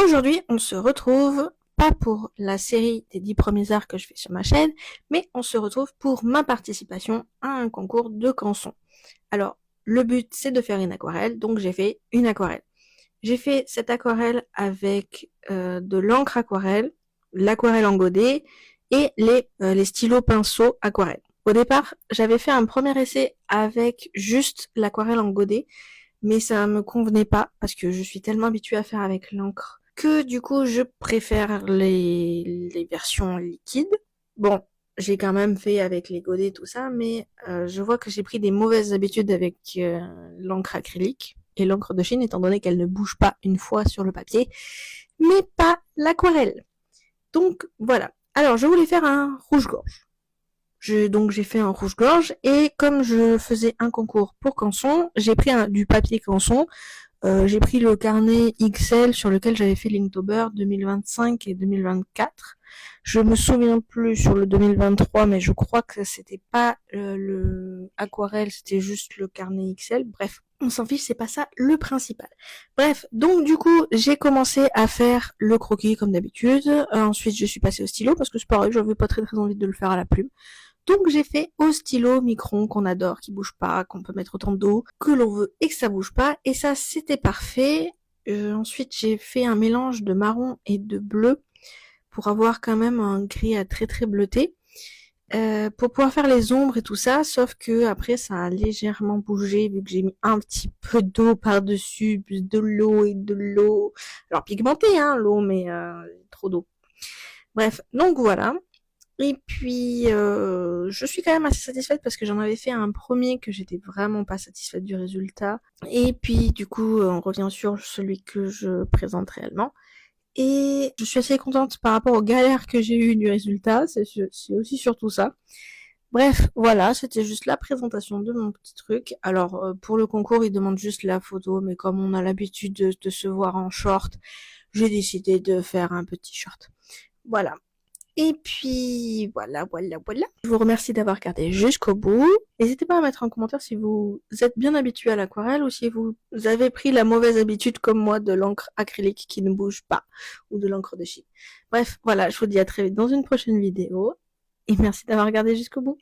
Aujourd'hui, on se retrouve pas pour la série des 10 premiers arts que je fais sur ma chaîne, mais on se retrouve pour ma participation à un concours de canson. Alors, le but, c'est de faire une aquarelle, donc j'ai fait une aquarelle. J'ai fait cette aquarelle avec de l'encre aquarelle, l'aquarelle en godet et les stylos pinceaux aquarelle. Au départ, j'avais fait un premier essai avec juste l'aquarelle en godet, mais ça me convenait pas parce que je suis tellement habituée à faire avec l'encre que du coup je préfère les versions liquides. Bon, j'ai quand même fait avec les godets tout ça, mais je vois que j'ai pris des mauvaises habitudes avec l'encre acrylique et l'encre de Chine étant donné qu'elle ne bouge pas une fois sur le papier, mais pas l'aquarelle. Donc voilà. Alors je voulais faire un rouge-gorge. Donc j'ai fait un rouge-gorge et comme je faisais un concours pour canson, j'ai pris du papier canson. J'ai pris le carnet XL sur lequel j'avais fait l'Inktober 2025 et 2024. Je me souviens plus sur le 2023, mais je crois que c'était pas le aquarelle, c'était juste le carnet XL. Bref, on s'en fiche, c'est pas ça le principal. Bref, donc du coup, j'ai commencé à faire le croquis comme d'habitude. Ensuite, je suis passée au stylo parce que c'est pareil, j'avais pas très envie de le faire à la plume. Donc j'ai fait au stylo micron qu'on adore, qui bouge pas, qu'on peut mettre autant d'eau que l'on veut et que ça bouge pas. Et ça, c'était parfait. Ensuite, j'ai fait un mélange de marron et de bleu pour avoir quand même un gris à très bleuté. Pour pouvoir faire les ombres et tout ça, sauf que après ça a légèrement bougé vu que j'ai mis un petit peu d'eau par-dessus, plus de l'eau et de l'eau. Alors pigmenté hein, l'eau, mais trop d'eau. Bref, donc voilà. Et puis, je suis quand même assez satisfaite parce que j'en avais fait un premier que j'étais vraiment pas satisfaite du résultat. Et puis, du coup, on revient sur celui que je présente réellement. Et je suis assez contente par rapport aux galères que j'ai eues du résultat. C'est aussi surtout ça. Bref, voilà, c'était juste la présentation de mon petit truc. Alors, pour le concours, ils demandent juste la photo, mais comme on a l'habitude de se voir en short, j'ai décidé de faire un petit short. Voilà. Et puis, voilà. Je vous remercie d'avoir regardé jusqu'au bout. N'hésitez pas à mettre en commentaire si vous êtes bien habitué à l'aquarelle ou si vous avez pris la mauvaise habitude comme moi de l'encre acrylique qui ne bouge pas ou de l'encre de Chine. Bref, voilà, je vous dis à très vite dans une prochaine vidéo et merci d'avoir regardé jusqu'au bout.